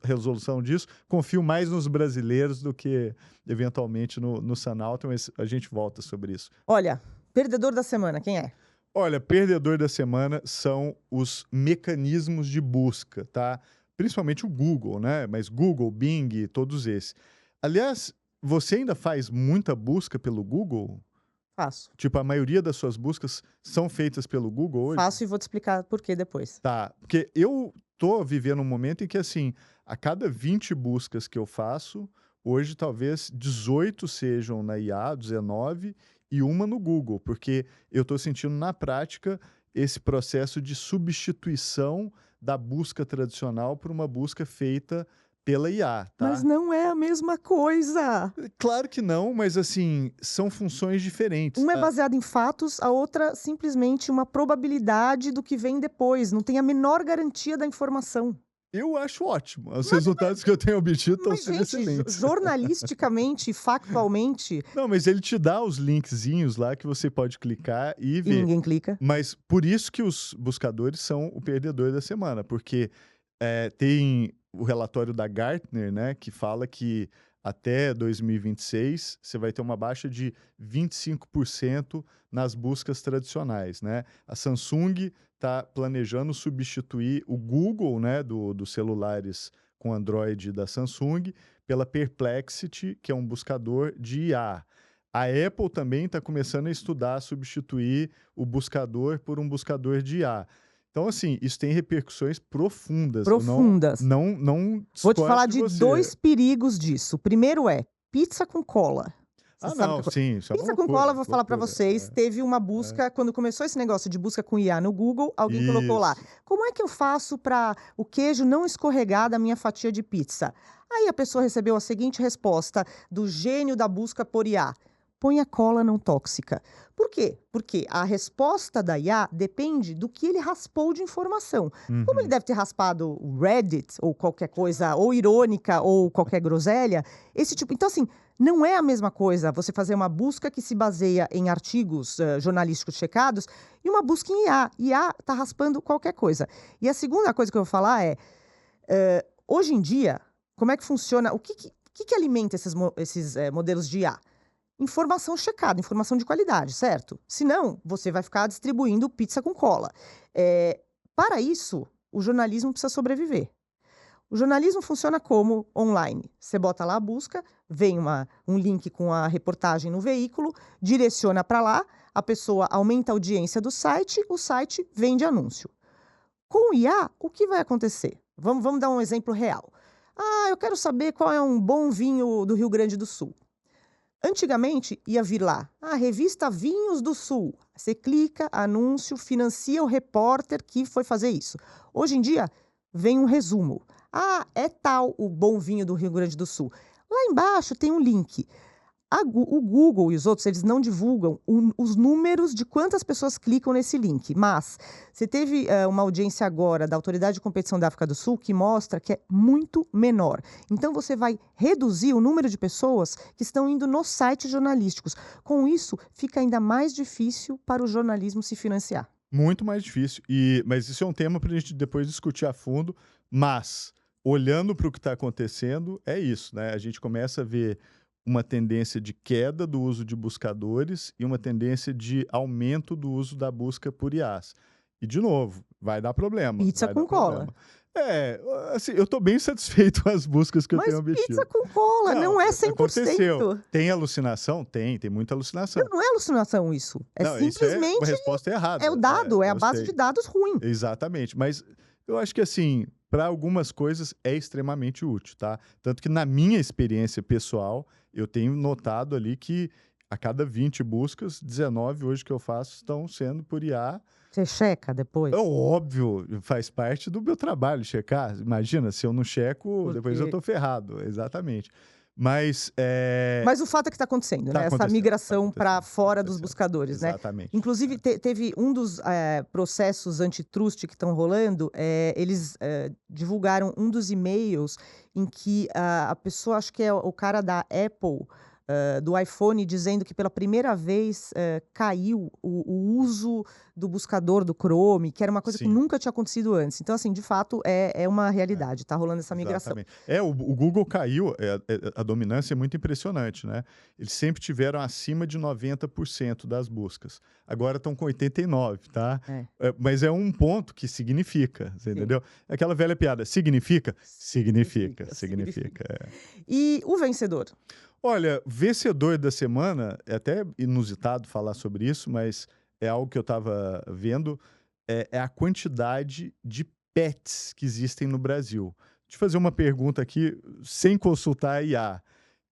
resolução disso, confio mais nos brasileiros do que, eventualmente, no Sam Altman, mas a gente volta sobre isso. Olha, perdedor da semana, quem é? Olha, perdedor da semana são os mecanismos de busca, tá? Principalmente o Google, né? Mas Google, Bing, todos esses. Aliás, você ainda faz muita busca pelo Google? Faço. Tipo, a maioria das suas buscas são feitas pelo Google hoje? Faço e vou te explicar por que depois. Tá, porque eu tô vivendo um momento em que, assim, a cada 20 buscas que eu faço, hoje talvez 18 sejam na IA, 19, e uma no Google, porque eu tô sentindo na prática esse processo de substituição da busca tradicional por uma busca feita pela IA, Mas tá? não é a mesma coisa. Claro que não, mas assim, são funções diferentes. Uma é baseada em fatos, a outra simplesmente uma probabilidade do que vem depois, não tem a menor garantia da informação. Eu acho ótimo. Os resultados que eu tenho obtido estão Mas, sendo gente, excelentes. jornalisticamente, factualmente, Não, mas ele te dá os linkzinhos lá que você pode clicar e e ver. ninguém clica. Mas por isso que os buscadores são o perdedor da semana, porque tem o relatório da Gartner, né, que fala que até 2026 você vai ter uma baixa de 25% nas buscas tradicionais, né? A Samsung está planejando substituir o Google, né, dos celulares com Android da Samsung, pela Perplexity, que é um buscador de IA. A Apple também está começando a estudar substituir o buscador por um buscador de IA. Então, assim, isso tem repercussões profundas. Profundas. Eu não Vou te discordo falar de de você. 2 perigos disso. O primeiro é pizza com cola. Você Ah, sabe não, que eu- sim, isso é uma Pizza com loucura, cola, vou falar para loucura. vocês, teve uma busca, quando começou esse negócio de busca com IA no Google, alguém colocou lá: Isso. "Como é que eu faço para o queijo não escorregar da minha fatia de pizza?". Aí a pessoa recebeu a seguinte resposta do gênio da busca por IA: "Ponha cola não tóxica". Por quê? Porque a resposta da IA depende do que ele raspou de informação. Como ele Uhum. deve ter raspado o Reddit ou qualquer coisa, ou irônica, ou qualquer groselha, esse tipo. Então, assim, não é a mesma coisa você fazer uma busca que se baseia em artigos jornalísticos checados e uma busca em IA. IA está raspando qualquer coisa. E a segunda coisa que eu vou falar é, hoje em dia, como é que funciona, o que alimenta esses modelos de IA? Informação checada, informação de qualidade, certo? Senão, você vai ficar distribuindo pizza com cola. Para isso, o jornalismo precisa sobreviver. O jornalismo funciona como online. Você bota lá a busca, vem um link com a reportagem no veículo, direciona para lá, a pessoa aumenta a audiência do site, o site vende anúncio. Com o IA, o que vai acontecer? Vamos dar um exemplo real. Ah, eu quero saber qual é um bom vinho do Rio Grande do Sul. Antigamente ia vir lá, a revista Vinhos do Sul. Você clica, anúncio, financia o repórter que foi fazer isso. Hoje em dia, vem um resumo. Ah, é tal o bom vinho do Rio Grande do Sul. Lá embaixo tem um link. O Google e os outros, eles não divulgam os números de quantas pessoas clicam nesse link, mas você teve uma audiência agora da Autoridade de Competição da África do Sul que mostra que é muito menor. Então, você vai reduzir o número de pessoas que estão indo nos sites jornalísticos. Com isso, fica ainda mais difícil para o jornalismo se financiar. Muito mais difícil. Mas isso é um tema para a gente depois discutir a fundo. Mas, olhando para o que está acontecendo, é isso, né? A gente começa a ver uma tendência de queda do uso de buscadores e uma tendência de aumento do uso da busca por IAs. E, de novo, vai dar problema. Pizza Vai com dar cola. problema. Assim, eu estou bem satisfeito com as buscas que eu Mas tenho obtido. pizza com cola não é 100%. Aconteceu. Tem alucinação? Tem muita alucinação. Não é alucinação isso. É Não, isso é uma simplesmente resposta errada. é o dado, é a eu base sei. de dados ruim. Exatamente. Mas eu acho que, assim, para algumas coisas é extremamente útil, tá? Tanto que na minha experiência pessoal, eu tenho notado ali que a cada 20 buscas, 19 hoje que eu faço estão sendo por IA. Você checa depois? É óbvio, faz parte do meu trabalho checar. Imagina, se eu não checo, depois eu tô ferrado. Exatamente. Mas Mas o fato é que está acontecendo, Tá né? Essa acontecendo, migração tá para acontecendo, fora tá dos acontecendo. buscadores, né? Exatamente. Inclusive, teve um dos processos antitrust que estão rolando, eles divulgaram um dos e-mails em que a pessoa, acho que é o cara da Apple, do iPhone, dizendo que pela primeira vez caiu o uso do buscador do Chrome, que era uma coisa que Sim. nunca tinha acontecido antes. Então, assim, de fato, é uma realidade, tá rolando essa migração. Exatamente. O Google caiu, a dominância é muito impressionante, né? Eles sempre tiveram acima de 90% das buscas. Agora estão com 89%, tá? Mas é um ponto que significa, você entendeu? É aquela velha piada, significa? Significa. E o vencedor? Olha, vencedor da semana, é até inusitado falar sobre isso, mas é algo que eu estava vendo, é a quantidade de pets que existem no Brasil. Deixa eu fazer uma pergunta aqui, sem consultar a IA.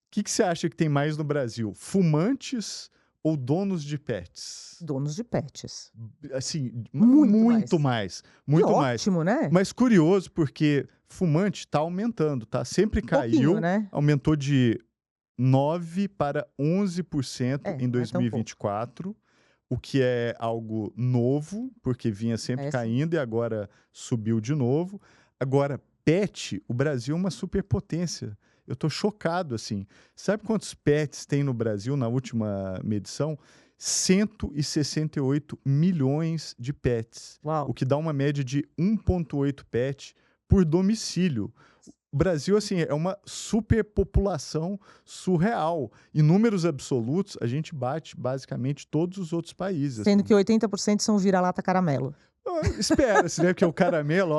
O que você acha que tem mais no Brasil? Fumantes ou donos de pets? Donos de pets. Assim, Muito muito mais. Muito Que mais. ótimo, né? Mas curioso, porque fumante está aumentando, tá? Sempre Pouquinho, caiu, né? aumentou de 9 para 11% em Não é tão pouco. 2024, o que é algo novo, porque vinha sempre Sim. caindo e agora subiu de novo. Agora, pet, o Brasil é uma superpotência. Eu tô chocado, assim. Sabe quantos pets tem no Brasil na última medição? 168 milhões de pets, o Uau. que dá uma média de 1,8 pet por domicílio. O Brasil, assim, é uma superpopulação surreal. Em números absolutos, a gente bate basicamente todos os outros países. Sendo assim. que 80% são vira-lata caramelo. Espera-se, né? Porque o caramelo,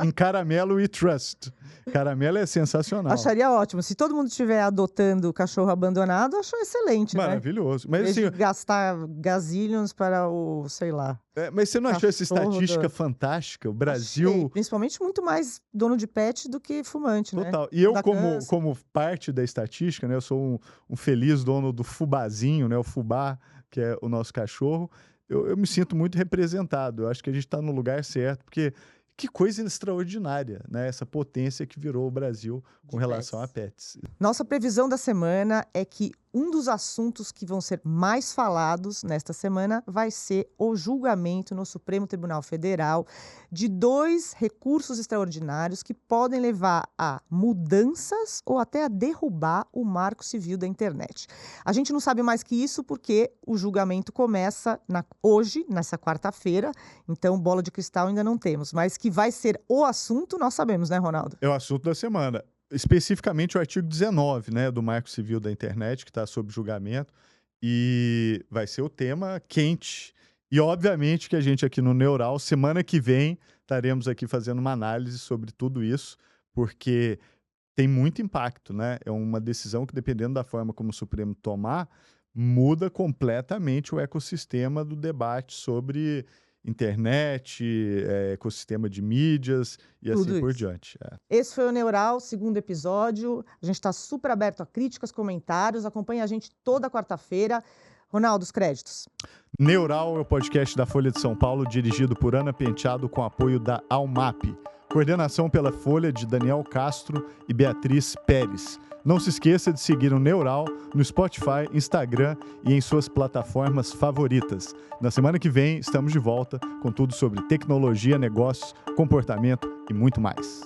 em caramelo we trust. Caramelo é sensacional. Acharia ótimo. Se todo mundo estiver adotando cachorro abandonado, acho excelente, né? Maravilhoso. Em Mas vez assim, de gastar gazilhões para o, sei lá. mas você não achou essa Cachorro estatística do- fantástica? O Achei, Brasil. principalmente muito mais dono de pet do que fumante, né? Total. E eu, Dá câncer. como parte da estatística, né? Eu sou um feliz dono do fubazinho, né? O fubá, que é o nosso cachorro. Eu me sinto muito representado. Eu acho que a gente está no lugar certo, porque que coisa extraordinária, né? Essa potência que virou o Brasil com De relação a pets. pets. Nossa previsão da semana é que um dos assuntos que vão ser mais falados nesta semana vai ser o julgamento no Supremo Tribunal Federal de 2 recursos extraordinários que podem levar a mudanças ou até a derrubar o Marco Civil da internet. A gente não sabe mais que isso porque o julgamento começa hoje, nessa quarta-feira, então bola de cristal ainda não temos, mas que vai ser o assunto, nós sabemos, né, Ronaldo? É o assunto da semana. Especificamente o artigo 19, né, do Marco Civil da Internet, que está sob julgamento, e vai ser o tema quente. E, obviamente, que a gente aqui no Neural, semana que vem, estaremos aqui fazendo uma análise sobre tudo isso, porque tem muito impacto, né? É uma decisão que, dependendo da forma como o Supremo tomar, muda completamente o ecossistema do debate sobre internet, ecossistema de mídias e Tudo assim por isso. diante. Esse foi o Neural, segundo episódio. A gente está super aberto a críticas, comentários. Acompanhe a gente toda quarta-feira. Ronaldo, os créditos. Neural é o podcast da Folha de São Paulo, dirigido por Ana Penteado, com apoio da Almap. Coordenação pela Folha de Daniel Castro e Beatriz Pérez. Não se esqueça de seguir o Neural no Spotify, Instagram e em suas plataformas favoritas. Na semana que vem, estamos de volta com tudo sobre tecnologia, negócios, comportamento e muito mais.